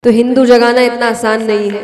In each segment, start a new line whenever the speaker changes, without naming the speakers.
तो हिंदू जगाना इतना आसान नहीं है,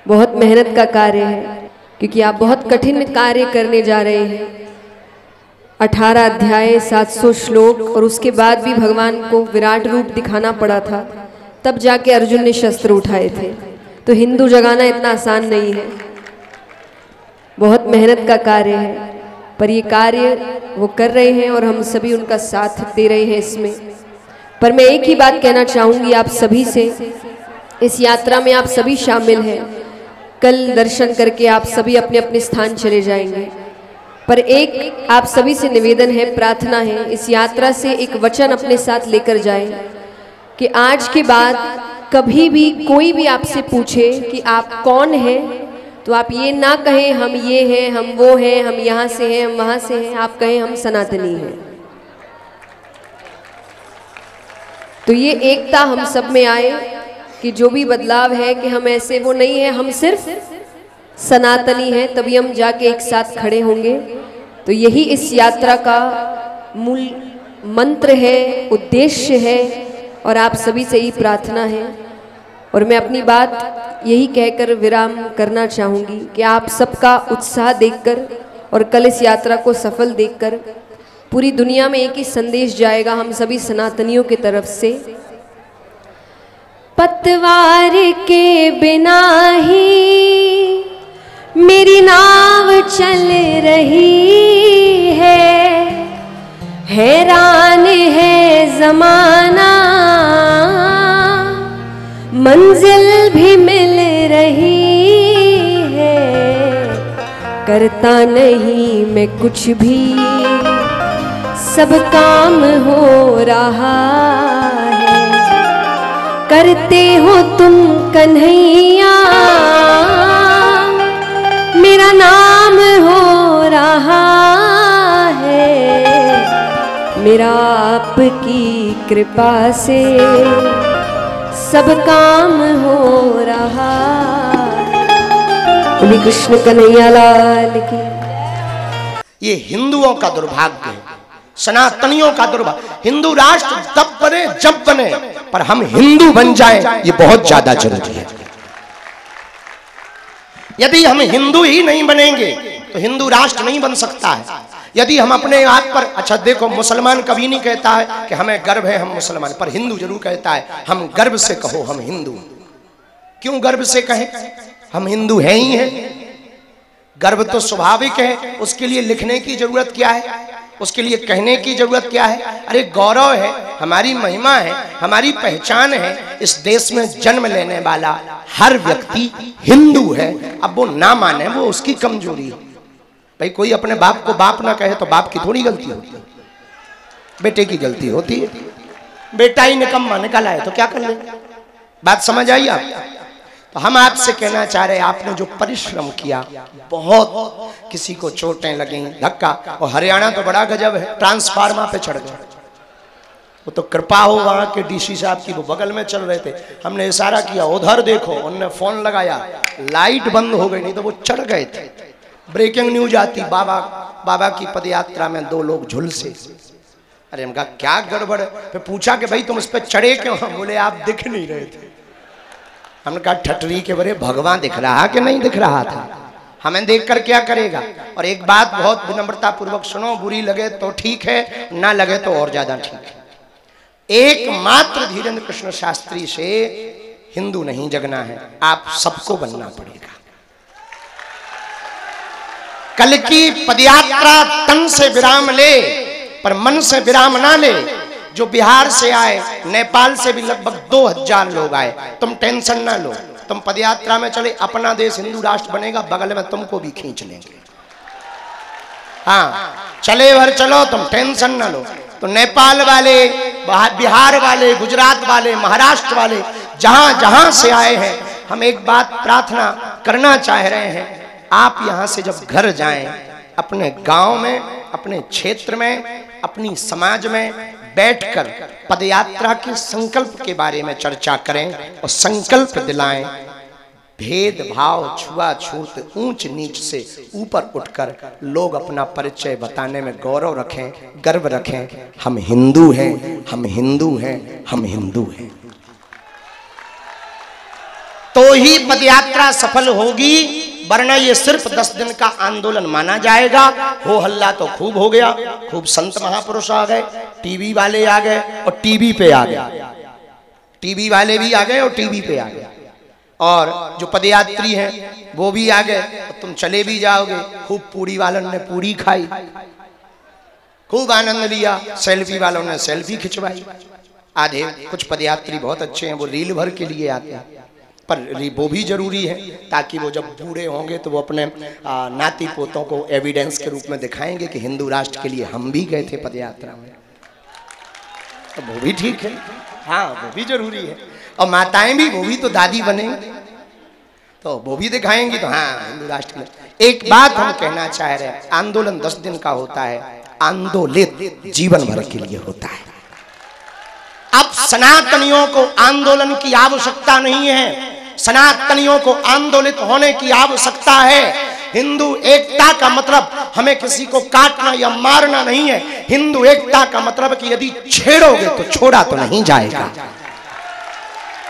बहुत मेहनत का कार्य है, क्योंकि आप बहुत कठिन कार्य करने जा रहे हैं। 18 अध्याय 700 श्लोक और उसके बाद भी भगवान को विराट रूप दिखाना पड़ा था, तब जाके अर्जुन ने शस्त्र उठाए थे। तो हिंदू जगाना इतना आसान नहीं है, बहुत मेहनत का कार्य है, पर ये कार्य वो कर रहे हैं और हम सभी उनका साथ दे रहे हैं इसमें। पर मैं एक ही बात कहना चाहूँगी आप सभी से, इस यात्रा में आप सभी शामिल हैं। कल दर्शन करके आप सभी अपने अपने स्थान चले जाएंगे, पर एक आप सभी से निवेदन है, प्रार्थना है, इस यात्रा से एक वचन अपने साथ लेकर जाएं कि आज के बाद कभी भी कोई भी आपसे पूछे कि आप कौन हैं, तो आप ये ना कहें हम ये हैं, हम वो हैं, हम यहाँ से हैं, हम वहाँ से हैं, आप कहें हम सनातनी हैं। तो ये एकता हम सब में आए कि जो भी बदलाव है कि हम ऐसे वो नहीं है, हम सिर्फ सनातनी हैं, तभी हम जाके एक साथ खड़े होंगे। तो यही इस यात्रा का मूल मंत्र है, उद्देश्य है, और आप सभी से ही प्रार्थना है। और मैं अपनी बात यही कहकर विराम करना चाहूँगी कि आप सबका उत्साह देखकर और कल इस यात्रा को सफल देखकर पूरी दुनिया में एक ही संदेश जाएगा हम सभी सनातनियों की तरफ से। पतवार के बिना ही मेरी नाव चल रही है, हैरान है जमाना, मंजिल भी मिल रही है, करता नहीं मैं कुछ भी, सब काम हो रहा है, करते हो तुम कन्हैया, मेरा नाम हो रहा है, मेरा आपकी कृपा से सब काम हो रहा है। बोलिए कृष्ण कन्हैया लाल की।
ये हिंदुओं का दुर्भाग्य है, सनातनियों का दुर्भाग्य। हिंदू राष्ट्र तब बने जब बने, पर हम हिंदू बन जाएं ये बहुत ज्यादा जरूरी है। यदि हम हिंदू ही नहीं बनेंगे तो हिंदू राष्ट्र नहीं बन सकता है। यदि हम अपने आप पर, अच्छा देखो, मुसलमान कभी नहीं कहता है कि हमें गर्व है हम मुसलमान, पर हिंदू जरूर कहता है हम गर्व से कहो हम हिंदू। क्यों गर्व से कहें? हम हिंदू हैं ही हैं। गर्व तो स्वाभाविक है, उसके लिए लिखने की जरूरत क्या है, उसके लिए कहने की जरूरत क्या है? अरे गौरव है, हमारी महिमा है, हमारी पहचान है। इस देश में जन्म लेने वाला हर व्यक्ति हिंदू है। अब वो ना माने वो उसकी कमजोरी है। भाई कोई अपने बाप को बाप ना कहे तो बाप की थोड़ी गलती होती है, बेटे की गलती होती है। बेटा ही निकम्मा निकला है तो क्या कर लेंगे? बात समझ आई आप? तो हम आपसे कहना चाह रहे हैं, आपने जो परिश्रम किया, बहुत किसी को चोटें लगी, धक्का, और हरियाणा तो बड़ा गजब है, ट्रांसफार्मर पे चढ़ गए। वो तो कृपा हो वहां के डीसी साहब की, वो बगल में चल रहे थे, हमने इशारा किया उधर देखो, उन्होंने फोन लगाया, लाइट बंद हो गई, नहीं तो वो चढ़ गए थे। ब्रेकिंग न्यूज आती, बाबा की पदयात्रा में 2 लोग झुलसे। अरे उनका क्या गड़बड़ है? फिर पूछा कि भाई तुम उस पर चढ़े क्यों? बोले आप दिख नहीं रहे थे। हमने कहा ठटरी के बड़े भगवान दिख रहा कि नहीं दिख रहा था, हमें देखकर क्या करेगा? और एक बात बहुत विनम्रता पूर्वक सुनो, बुरी लगे तो ठीक है, ना लगे तो और ज्यादा ठीक है। एकमात्र धीरेन्द्र कृष्ण शास्त्री से हिंदू नहीं जगना है, आप सबको बनना पड़ेगा। कल की पदयात्रा तन से विराम ले पर मन से विराम ना ले। जो बिहार से आए, नेपाल से भी लगभग 2000 लोग आए, तुम टेंशन ना लो, तुम पदयात्रा में चले, अपना देश हिंदू राष्ट्र बनेगा, बगल में तुमको भी खींच लेंगे। हाँ चले भर चलो, तुम टेंशन ना लो। तो नेपाल वाले, बिहार वाले, गुजरात वाले, महाराष्ट्र वाले, जहां जहां से आए हैं, हम एक बात प्रार्थना करना चाह रहे हैं, आप यहां से जब घर जाएं, अपने गांव में, अपने क्षेत्र में, अपनी समाज में बैठकर पदयात्रा के संकल्प के बारे में चर्चा करें और संकल्प दिलाएं। भेदभाव, छुआछूत, ऊंच नीच से ऊपर उठकर लोग अपना परिचय बताने में गौरव रखें, गर्व रखें। हम हिंदू हैं, हम हिंदू हैं, हम हिंदू हैं। ही पदयात्रा सफल होगी, वरना ये सिर्फ 10 दिन का आंदोलन माना जाएगा। हो हल्ला तो खूब हो गया, खूब संत महापुरुष आ गए, टीवी वाले आ गए और टीवी पे आ गए, टीवी वाले भी आ गए और टीवी पे आ गए, और जो पदयात्री हैं वो भी आ गए, और तुम चले भी जाओगे। खूब पूरी वालों ने पूरी खाई, खूब आनंद लिया, सेल्फी वालों ने सेल्फी खिंचवाई। आधे कुछ पदयात्री बहुत अच्छे हैं, वो रील भर के लिए आते हैं, पर वो भी जरूरी है ताकि वो जब बूढ़े होंगे तो वो अपने नाती पोतों को एविडेंस के रूप में दिखाएंगे कि हिंदू राष्ट्र के लिए हम भी गए थे पदयात्रा में। तो वो भी ठीक है, हाँ वो भी जरूरी है। और माताएं भी, वो भी तो दादी बनेंगी, तो वो भी दिखाएंगी, तो हाँ हिंदू राष्ट्र के लिए। एक बात हम कहना चाह रहे हैं, आंदोलन 10 दिन का होता है, आंदोलित जीवन भर के लिए होता है। अब सनातनियों को आंदोलन की आवश्यकता नहीं है, सनातनियों को आंदोलित होने की आवश्यकता है। हिंदू एकता का मतलब हमें किसी को काटना या मारना नहीं है। हिंदू एकता का मतलब कि यदि छेड़ोगे तो छोड़ा तो नहीं जाएगा,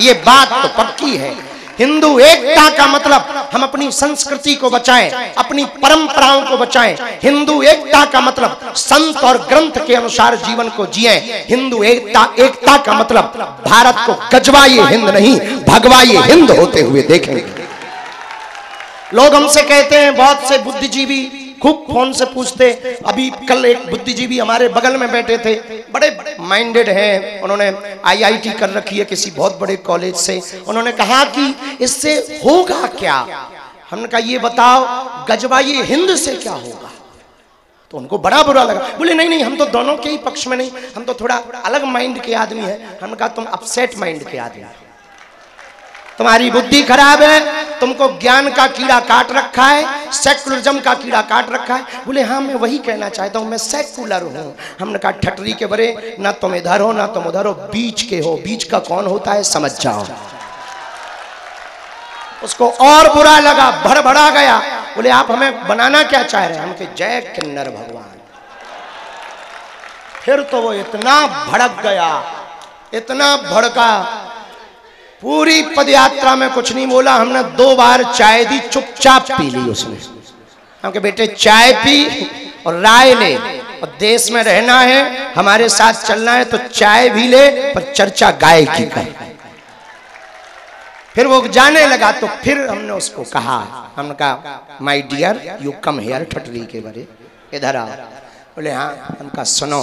ये बात तो पक्की है। हिंदू एकता का मतलब हम अपनी संस्कृति को बचाएं, अपनी परंपराओं को बचाएं। हिंदू एकता का मतलब संत और ग्रंथ के अनुसार जीवन को जिएं। हिंदू एकता का मतलब भारत को गजवाए हिंद नहीं, भगवाए हिंद होते हुए देखेंगे। लोग हमसे कहते हैं, बहुत से बुद्धिजीवी खूब फोन से पूछते, अभी कल एक बुद्धिजीवी हमारे बगल में बैठे थे, बड़े माइंडेड हैं, उन्होंने IIT कर रखी है किसी बहुत बड़े कॉलेज से। उन्होंने कहा कि इससे होगा क्या? हमने कहा ये बताओ, गजवाए हिंद से क्या होगा? तो उनको बड़ा बुरा लगा, बोले नहीं नहीं हम तो दोनों के ही पक्ष में नहीं, हम तो थोड़ा अलग माइंड के आदमी हैं। हमने कहा तुम अपसेट माइंड के आदमी, तुम्हारी बुद्धि खराब है, तुमको ज्ञान का कीड़ा काट रखा है, सेकुलरिज्म का कीड़ा काट रखा है। बोले हाँ मैं वही कहना चाहता हूँ, मैं सेकुलर हूँ। हमने कहा ठटरी के बरे, ना तुम इधर हो ना तुम उधर हो, बीच के हो। बीच का कौन होता है समझ जाओ। उसको और बुरा लगा, भड़बड़ा गया। बोले आप हमें बनाना क्या चाह रहे हैं? हम कहे जय किन्नर भगवान। फिर तो वो इतना भड़क गया, इतना भड़का, पूरी पदयात्रा में कुछ नहीं बोला। हमने 2 बार चाय दी, चुपचाप पी ली उसने। हम कहे बेटे चाय पी और राय ले, और देश में रहना है, हमारे साथ चलना है तो चाय भी ले, पर चर्चा गाय की कर। फिर वो जाने लगा, तो फिर हमने उसको कहा, हमने कहा my dear you come here, ठटरी के बरे इधर आओ। बोले हाँ। हमका सुनो,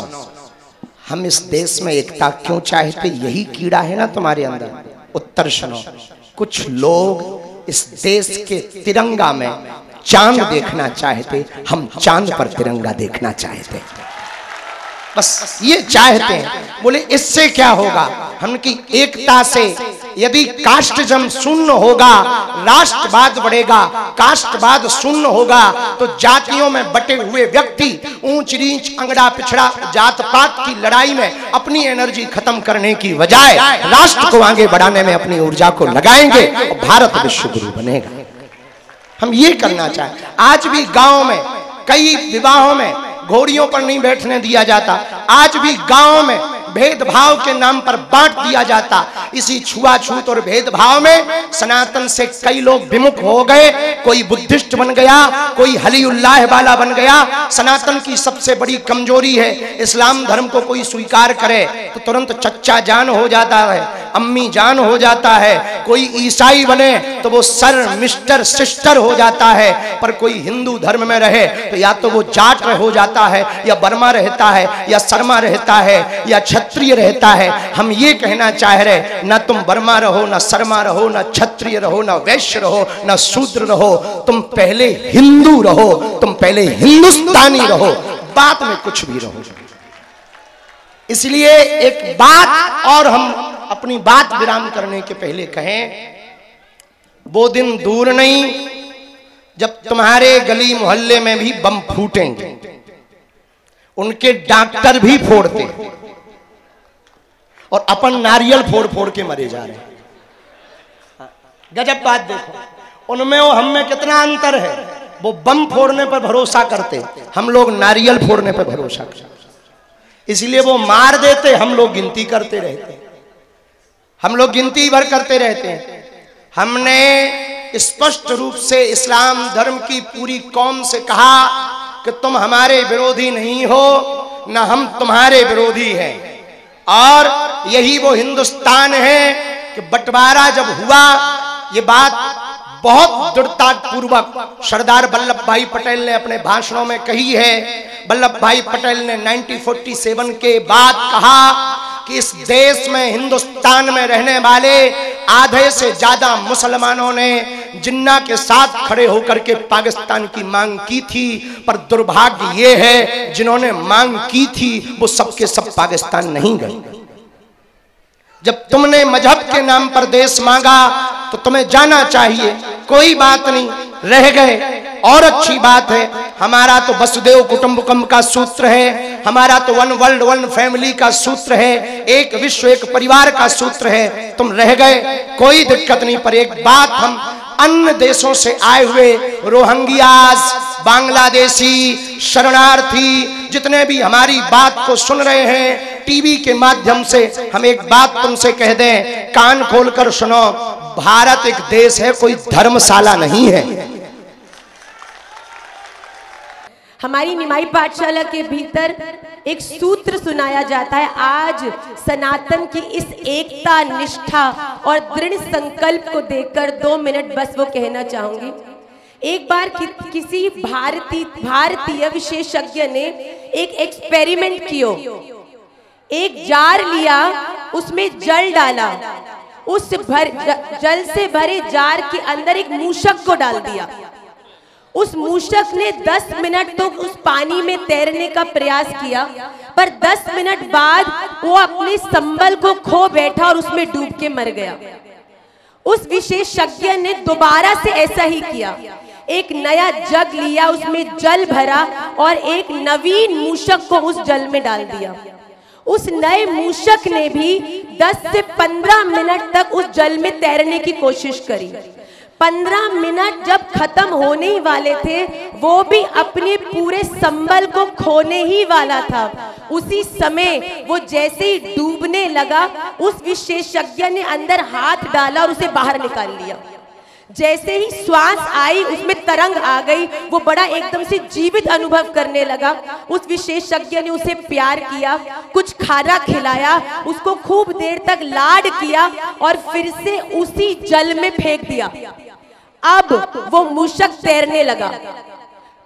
हम इस देश में एकता क्यों चाहते? यही कीड़ा है ना तुम्हारे अंदर। उत्तर सुनो, कुछ लोग इस देश के तिरंगा में चांद देखना चाहते, हम चांद पर तिरंगा देखना चाहते, बस ये चाहते हैं। बोले इससे क्या होगा? हम की एकता से यदि कास्टिज्म शून्य होगा, राष्ट्रवाद बढ़ेगा। कास्टवाद शून्य होगा तो जातियों में बटे हुए व्यक्ति ऊंच नीच, अंगड़ा पिछड़ा, जात पात की लड़ाई में अपनी एनर्जी खत्म करने की बजाय राष्ट्र को आगे बढ़ाने में अपनी ऊर्जा को लगाएंगे और भारत विश्व गुरु बनेगा। हम ये करना चाहें। आज भी गांव में कई विवाहों में घोड़ियों पर नहीं बैठने दिया जाता। आज भी गांव में भेदभाव के नाम पर बांट दिया जाता। इसी छुआछूत और भेदभाव में सनातन से कई लोग विमुख हो गए। कोई बुद्धिस्ट बन गया, कोई हलीउल्लाह वाला बन गया। सनातन की सबसे बड़ी कमजोरी है, इस्लाम धर्म को कोई स्वीकार करे तो तुरंत चच्चा जान हो जाता है, अम्मी जान हो जाता है। कोई ईसाई बने तो वो सर, मिस्टर, सिस्टर हो जाता है। पर कोई हिंदू धर्म में रहे तो या तो वो जाट हो जाता है, या बर्मा रहता है, या शर्मा रहता है, या क्षत्रिय रहता है। हम ये कहना चाह रहे, ना तुम बर्मा रहो, ना शर्मा रहो, ना क्षत्रिय रहो, ना वैश्य रहो, ना शूद्र रहो। तुम पहले हिंदू रहो, तुम पहले हिंदुस्तानी रहो, बाद में कुछ भी रहो। इसलिए एक बात और हम अपनी बात विराम करने के पहले कहें, वो दिन दूर नहीं जब तुम्हारे गली मोहल्ले में भी बम फूटेंगे। उनके डॉक्टर भी फोड़ते और अपन नारियल फोड़ फोड़ के मरे जा रहे हैं। गजब बात देखो, उनमें और हम में कितना अंतर है। वो बम फोड़ने पर भरोसा करते, हम लोग नारियल फोड़ने पर भरोसा करते। इसलिए वो मार देते, हम लोग गिनती करते रहते, हम लोग गिनती भर करते रहते हैं। हमने स्पष्ट रूप से इस्लाम धर्म की पूरी कौम से कहा कि तुम हमारे विरोधी नहीं हो, न हम तुम्हारे विरोधी हैं। और यही वो हिंदुस्तान है कि बंटवारा जब हुआ, ये बात बहुत दृढ़ता पूर्वक सरदार वल्लभ भाई पटेल ने अपने भाषणों में कही है। वल्लभ भाई पटेल ने 1947 के बाद कहा कि इस देश में, हिंदुस्तान में रहने वाले आधे से ज्यादा मुसलमानों ने जिन्ना के साथ खड़े होकर के पाकिस्तान की मांग की थी, पर दुर्भाग्य ये है जिन्होंने मांग की थी वो सबके सब पाकिस्तान नहीं गए। जब तुमने मजहब के नाम पर देश मांगा तो तुम्हें जाना चाहिए, कोई बात नहीं, रह गए और अच्छी बात है। हमारा तो वसुदेव कुटुंबकम का सूत्र है, हमारा तो वन वर्ल्ड वन फैमिली का सूत्र है, एक विश्व एक परिवार का सूत्र है। तुम रह गए, कोई दिक्कत नहीं। पर एक बात, हम अन्य देशों से आए हुए रोहिंग्यास, बांग्लादेशी शरणार्थी जितने भी हमारी बात को सुन रहे हैं टीवी के माध्यम से, हम एक बात तुमसे कह दें, कान खोलकर सुनो, भारत एक देश है, कोई धर्मशाला नहीं है।
हमारी निमाई पाठशाला के भीतर एक सूत्र सुनाया जाता है। आज सनातन की इस एकता, निष्ठा और दृढ़ संकल्प को देखकर 2 मिनट बस वो कहना चाहूंगी। एक बार किसी भारतीय विशेषज्ञ ने एक एक्सपेरिमेंट किया। एक जार लिया, उसमें जल डाला, उस जल से भरे जार के अंदर एक मूषक को डाल दिया। उस मूषक ने 10 मिनट तो उस पानी में तैरने का प्रयास किया, पर 10 मिनट बाद वो अपने संबल को खो बैठा और उसमें डूब के मर गया। उस विशेषज्ञ ने दोबारा से ऐसा ही किया, एक नया जग लिया, उसमें जल भरा और एक नवीन मूषक को उस जल में डाल दिया। उस नए मूषक ने भी 10 से 15 मिनट तक उस जल में तैरने की कोशिश करी। 15 मिनट जब खत्म होने ही वाले थे, वो भी अपने पूरे संबल को खोने ही वाला था। उसी समय वो जैसे ही डूबने लगा, उस विशेषज्ञ ने अंदर हाथ डाला और उसे बाहर निकाल लिया। जैसे ही श्वास आई, उसमें तरंग आ गई, वो बड़ा एकदम से जीवित अनुभव करने लगा। उस विशेषज्ञ ने उसे प्यार किया, कुछ खाना खिलाया, उसको खूब देर तक लाड किया और फिर से उसी जल में फेंक दिया। अब वो मूषक तैरने लगा।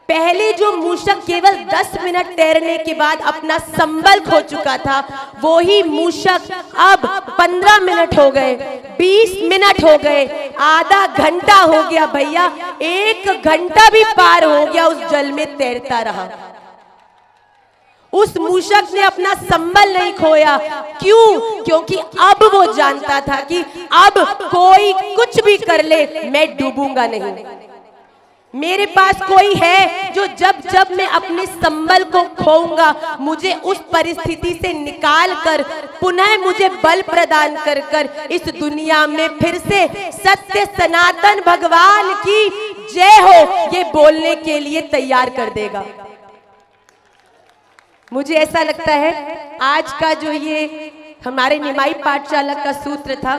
पहले जो मूषक केवल 10 मिनट तैरने के बाद अपना संबल खो चुका था, वो ही मूषक अब 15 मिनट हो गए, 20 मिनट हो गए, आधा घंटा हो गया भैया, 1 घंटा भी पार हो गया, उस जल में तैरता रहा। उस मूषक ने अपना संबल नहीं खोया। क्यों? क्योंकि अब वो जानता था कि अब कोई कुछ भी कर ले, मैं डूबूंगा नहीं। मेरे पास कोई है जो जब मैं अपने संबल को खोऊंगा, मुझे उस परिस्थिति से निकाल कर पुनः मुझे बल प्रदान कर कर इस दुनिया में फिर से सत्य सनातन भगवान की जय हो ये बोलने के लिए तैयार कर देगा। मुझे ऐसा लगता है आज का जो ये हमारे निमाई पाठशाला का सूत्र था,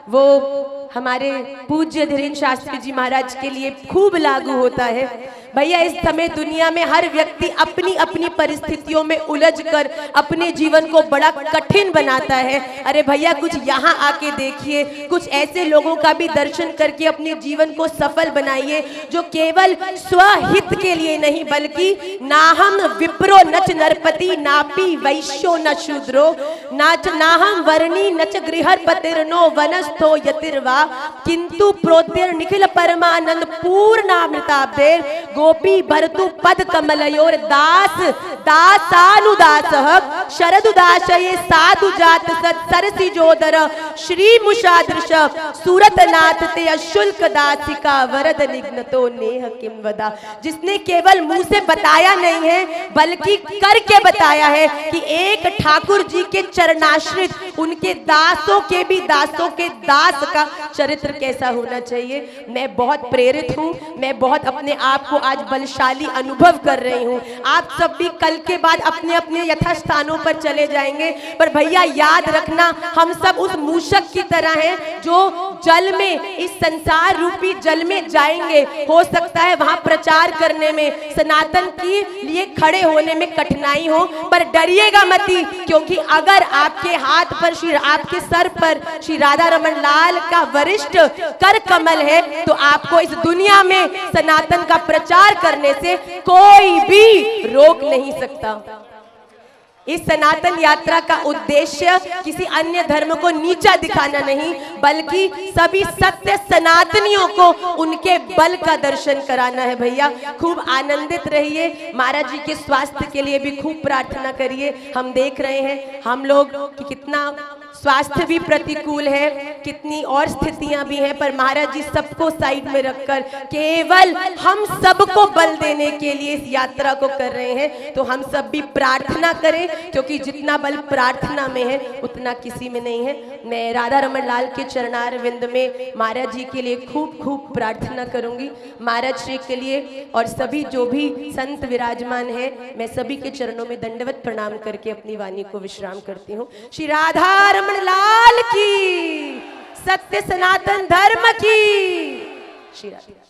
वो हमारे पूज्य धीरेन्द्र शास्त्री जी महाराज के लिए खूब लागू होता है। भैया, इस समय दुनिया में हर व्यक्ति अपनी अपनी परिस्थितियों में उलझकर अपने जीवन को बड़ा कठिन बनाता है। अरे भैया, कुछ यहाँ आके देखिए, कुछ ऐसे लोगों का भी दर्शन करके अपने जीवन को सफल बनाइए जो केवल स्वहित के लिए नहीं, बल्कि नाहम विप्रो नच नरपति नापी वैश्यो न शूद्रो नाहम वर्णी नच गृहपतिर्नो वनस्थो यतिर्वा किंतु प्रोतिर निखिल परमानंद पूर्णामृताब्देर गोपी भरतु पद कमलयोर दास दासानुदासः शरदुदाशये साधु जात सत्सरसि जोदर श्री मुषादृश सूरतनाथ ते अशुल्क दासिका वरद निघ्नतो नेह किम वदा। जिसने केवल मुंह से बताया नहीं है बल्कि करके बताया है कि एक ठाकुर जी के चरणाश्रित, उनके दासों के भी दासों के दास का चरित्र कैसा होना चाहिए। मैं बहुत प्रेरित हूँ, मैं बहुत अपने आप को आज बलशाली अनुभव कर रही हूँ। आप सब भी कल कल के बाद अपने अपने यथास्थानों पर चले जाएंगे। पर भैया याद रखना, हम सब उस मूषक की तरह हैं जो जल में, इस संसार रूपी जल में जाएंगे। हो सकता है वहां प्रचार करने में, सनातन के लिए खड़े होने में कठिनाई हो, पर डरिएगा मती, क्योंकि अगर आपके हाथ पर आपके सर पर श्री राधा रमन लाल का वरिष्ठ कर कमल है, तो आपको इस दुनिया में सनातन का प्रचार करने से कोई भी रोक नहीं सकता। इस सनातन यात्रा का उद्देश्य किसी अन्य धर्म को नीचा दिखाना नहीं, बल्कि सभी सत्य सनातनियों को उनके बल का दर्शन कराना है। भैया खूब आनंदित रहिए, महाराज जी के स्वास्थ्य के लिए भी खूब प्रार्थना करिए। हम देख रहे हैं हम लोग कि कितना स्वास्थ्य भी प्रतिकूल है, कितनी और स्थितियां भी हैं, पर महाराज जी सबको साइड में रखकर केवल हम सबको बल देने के लिए इस यात्रा को कर रहे हैं। तो हम सब भी प्रार्थना करें, क्योंकि जितना बल प्रार्थना में है उतना किसी में नहीं है। मैं राधा रमन लाल के चरणारविंद में महाराज जी के लिए खूब खूब प्रार्थना करूंगी। महाराज श्री के लिए और सभी जो भी संत विराजमान है, मैं सभी के चरणों में दंडवत प्रणाम करके अपनी वाणी को विश्राम करती हूँ। श्री राधा रमन लाल की, सत्य सनातन धर्म की। श्री राधे।